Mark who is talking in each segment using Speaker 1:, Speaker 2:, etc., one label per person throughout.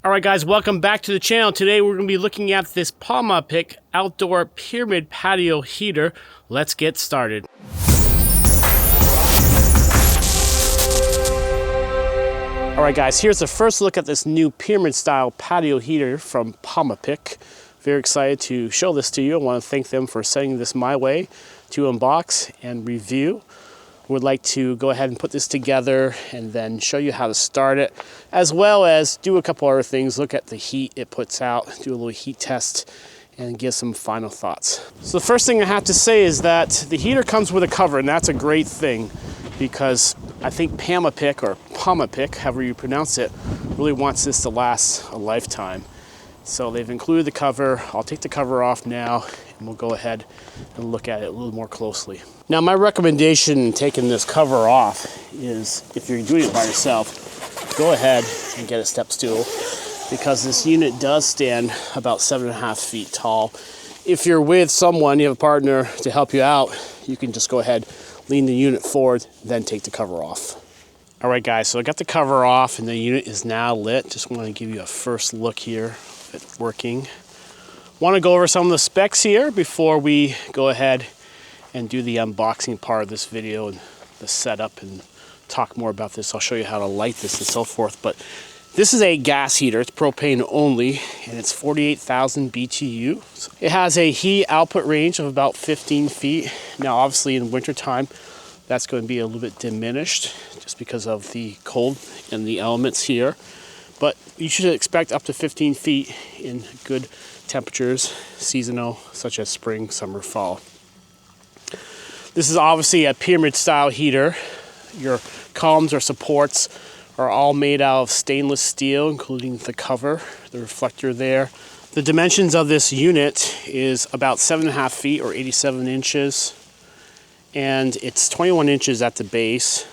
Speaker 1: Alright guys, welcome back to the channel. Today we're going to be looking at this Pamapic outdoor pyramid patio heater. Let's get started. Alright guys, here's the first look at this new pyramid style patio heater from Pamapic. Very excited to show this to you. I want to thank them for sending this my way to unbox and review. Would like to go ahead and put this together and then show you how to start it, as well as do a couple other things, look at the heat it puts out, do a little heat test, and give some final thoughts. So the first thing I have to say is that the heater comes with a cover, and that's a great thing because I think Pamapic, however you pronounce it, really wants this to last a lifetime. So they've included the cover. I'll take the cover off now and we'll go ahead and look at it a little more closely. Now my recommendation in taking this cover off is, if you're doing it by yourself, go ahead and get a step stool, because this unit does stand about 7.5 feet tall. If you're with someone, you have a partner to help you out, you can just go ahead, lean the unit forward, then take the cover off. All right guys, so I got the cover off and the unit is now lit. Just want to give you a first look here. It's working. Want to go over some of the specs here before we go ahead and do the unboxing part of this video and the setup and talk more about this. I'll show you how to light this and so forth. But this is a gas heater. It's propane only, and it's 48,000 BTU. It has a heat output range of about 15 feet. Now obviously in wintertime that's going to be a little bit diminished just because of the cold and the elements here. But you should expect up to 15 feet in good temperatures, seasonal, such as spring, summer, fall. This is obviously a pyramid style heater. Your columns or supports are all made out of stainless steel, including the cover, the reflector there. The dimensions of this unit is about 7.5 feet or 87 inches. And it's 21 inches at the base,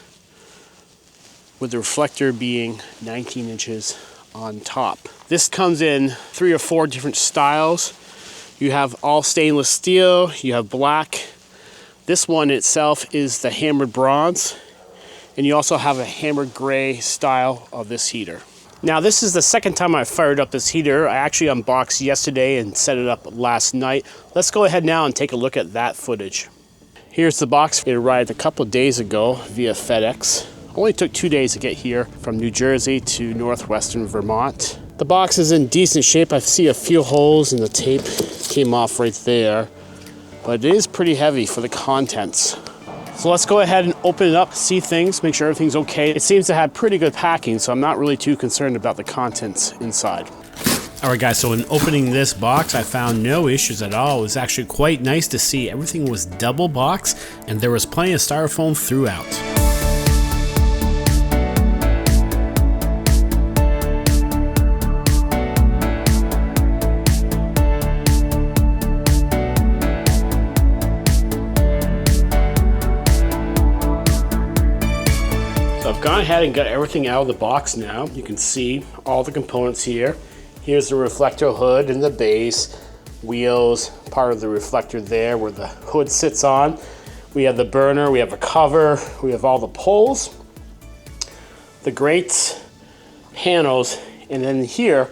Speaker 1: with the reflector being 19 inches on top. This comes in 3 or 4 different styles. You have all stainless steel, you have black. This one itself is the hammered bronze, and you also have a hammered gray style of this heater. Now this is the second time I fired up this heater. I actually unboxed yesterday and set it up last night. Let's go ahead now and take a look at that footage. Here's the box. It arrived a couple of days ago via FedEx. Only took 2 days to get here from New Jersey to northwestern Vermont. The box is in decent shape. I see a few holes and the tape came off right there, but it is pretty heavy for the contents. So let's go ahead and open it up, see things, make sure everything's okay. It seems to have pretty good packing, so I'm not really too concerned about the contents inside. All right guys, so in opening this box, I found no issues at all. It was actually quite nice to see everything was double boxed and there was plenty of styrofoam throughout. I've gone ahead and got everything out of the box now. You can see all the components here. Here's the reflector hood and the base, wheels, part of the reflector there where the hood sits on. We have the burner, we have a cover, we have all the poles, the grates, panels, and then here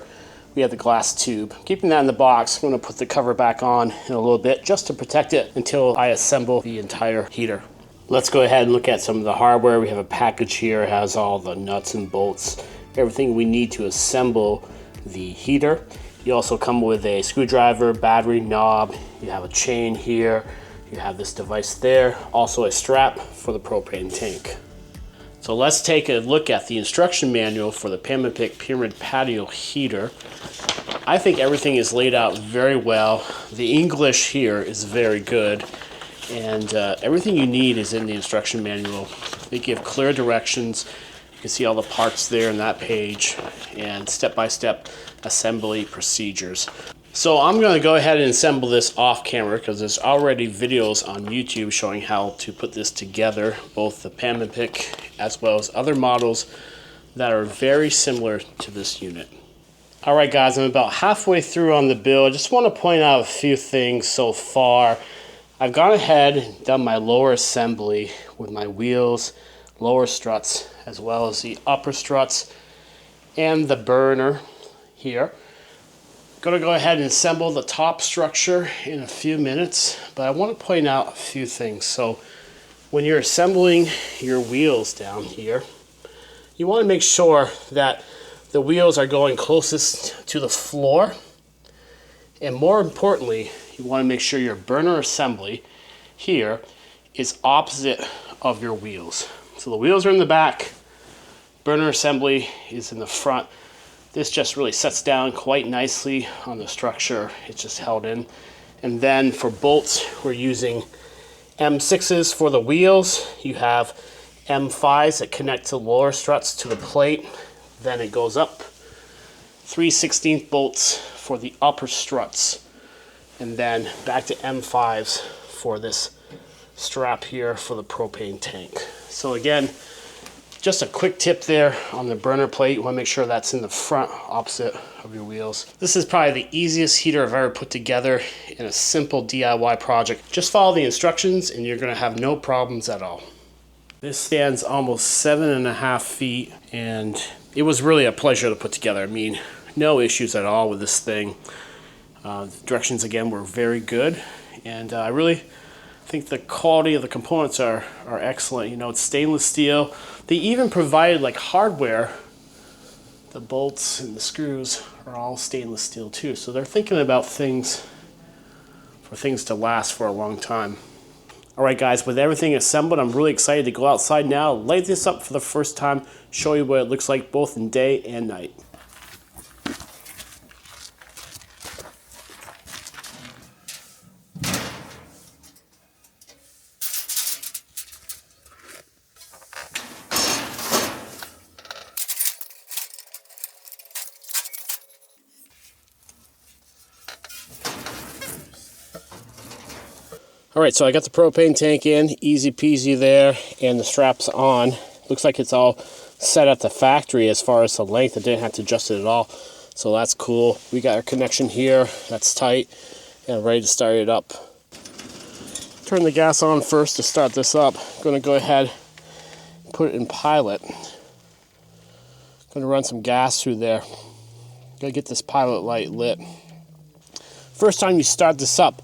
Speaker 1: we have the glass tube. Keeping that in the box, I'm going to put the cover back on in a little bit just to protect it until I assemble the entire heater. Let's go ahead and look at some of the hardware. We have a package here. It has all the nuts and bolts, everything we need to assemble the heater. You also come with a screwdriver, battery, knob. You have a chain here. You have this device there. Also a strap for the propane tank. So let's take a look at the instruction manual for the Pamapic Pyramid Patio Heater. I think everything is laid out very well. The English here is very good. And everything you need is in the instruction manual. They give clear directions. You can see all the parts there in that page and step-by-step assembly procedures. So I'm going to go ahead and assemble this off camera because there's already videos on YouTube showing how to put this together, both the Pamapic as well as other models that are very similar to this unit. Alright guys, I'm about halfway through on the build. I just want to point out a few things so far. I've gone ahead and done my lower assembly with my wheels, lower struts, as well as the upper struts and the burner. here. Going to go ahead and assemble the top structure in a few minutes, but I want to point out a few things. So when you're assembling your wheels down here, you want to make sure that the wheels are going closest to the floor, and more importantly, you want to make sure your burner assembly here is opposite of your wheels. So the wheels are in the back, burner assembly is in the front. This just really sets down quite nicely on the structure. It's just held in. And then for bolts, we're using M6s for the wheels. You have M5s that connect to lower struts to the plate. Then it goes up. 3/16 bolts for the upper struts. And then back to M5s for this strap here for the propane tank. So again, just a quick tip there on the burner plate. You want to make sure that's in the front opposite of your wheels. This is probably the easiest heater I've ever put together in a simple DIY project. Just follow the instructions and you're going to have no problems at all. This stands almost 7.5 feet and it was really a pleasure to put together. I mean, no issues at all with this thing. The directions again were very good, and I really think the quality of the components are excellent. You know, it's stainless steel. They even provided like hardware. The bolts and the screws are all stainless steel too. So they're thinking about things to last for a long time. All right, guys, with everything assembled, I'm really excited to go outside now, light this up for the first time, show you what it looks like both in day and night. All right, so I got the propane tank in, easy peasy there, and the strap's on. Looks like it's all set at the factory as far as the length. I didn't have to adjust it at all, so that's cool. We got our connection here, that's tight, and ready to start it up. Turn the gas on first to start this up. I'm gonna go ahead and put it in pilot. Gonna run some gas through there. Gotta get this pilot light lit. First time you start this up,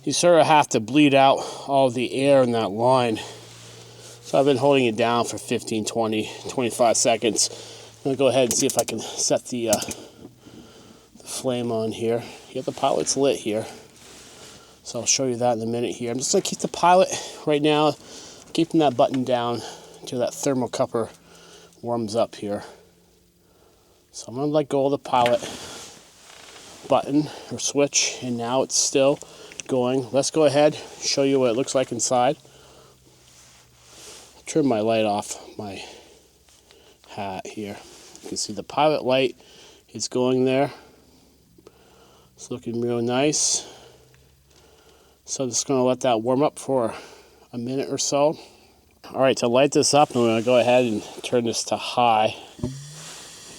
Speaker 1: you sort of have to bleed out all the air in that line. So I've been holding it down for 15, 20, 25 seconds. I'm going to go ahead and see if I can set the flame on here. Yeah, the pilot's lit here. So I'll show you that in a minute here. I'm just going to keep the pilot right now, keeping that button down until that thermocouple warms up here. So I'm going to let go of the pilot button or switch, and now it's still going. Let's go ahead, show you what it looks like inside. Turn my light off my hat here. You can see the pilot light is going there. It's looking real nice. So I'm just going to let that warm up for a minute or so. All right, to light this up, I'm going to go ahead and turn this to high.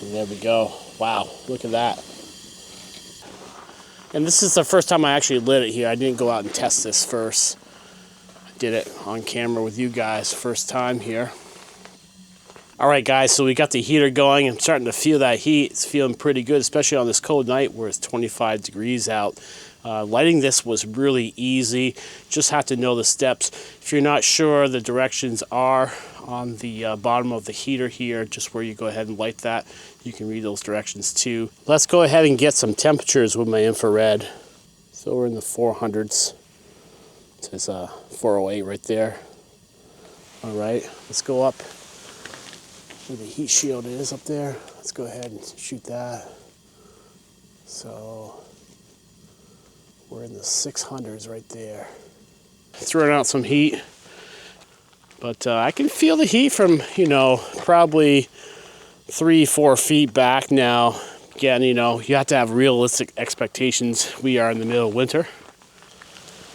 Speaker 1: And there we go. Wow, look at that. And this is the first time I actually lit it here. I didn't go out and test this first. I did it on camera with you guys first time here. All right, guys, so we got the heater going. I'm starting to feel that heat. It's feeling pretty good, especially on this cold night where it's 25 degrees out. Lighting this was really easy. Just have to know the steps. If you're not sure, the directions are on the bottom of the heater here, just where you go ahead and light that. You can read those directions too. Let's go ahead and get some temperatures with my infrared. So we're in the 400s. It says 408 right there. All right, let's go up where the heat shield is up there. Let's go ahead and shoot that. So we're in the 600s right there. Throwing out some heat. But I can feel the heat from, probably 3-4 feet back now. Again, you have to have realistic expectations. We are in the middle of winter.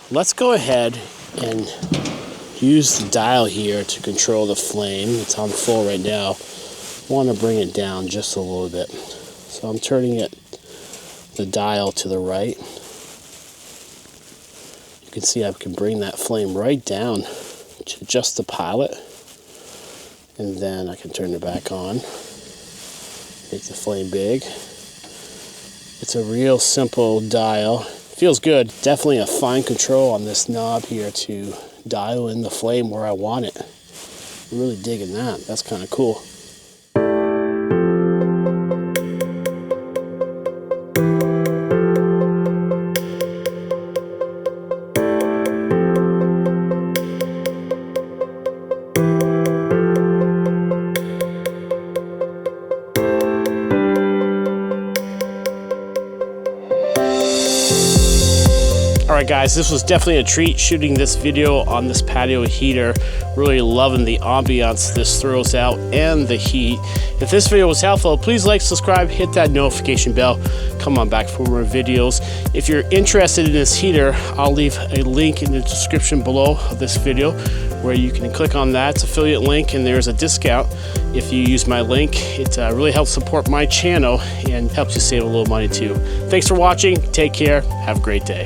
Speaker 1: Let's go ahead and use the dial here to control the flame. It's on full right now. I want to bring it down just a little bit. So I'm turning the dial to the right. You can see I can bring that flame right down to just the pilot, and then I can turn it back on, make the flame big, It's a real simple dial. Feels good. Definitely a fine control on this knob here to dial in the flame where I want it. I'm really digging that. That's kind of cool. Alright guys, this was definitely a treat shooting this video on this patio heater. Really loving the ambiance this throws out and the heat. If this video was helpful, please like, subscribe, hit that notification bell. Come on back for more videos. If you're interested in this heater, I'll leave a link in the description below of this video where you can click on that. It's an affiliate link and there's a discount if you use my link. It really helps support my channel and helps you save a little money too. Thanks for watching. Take care. Have a great day.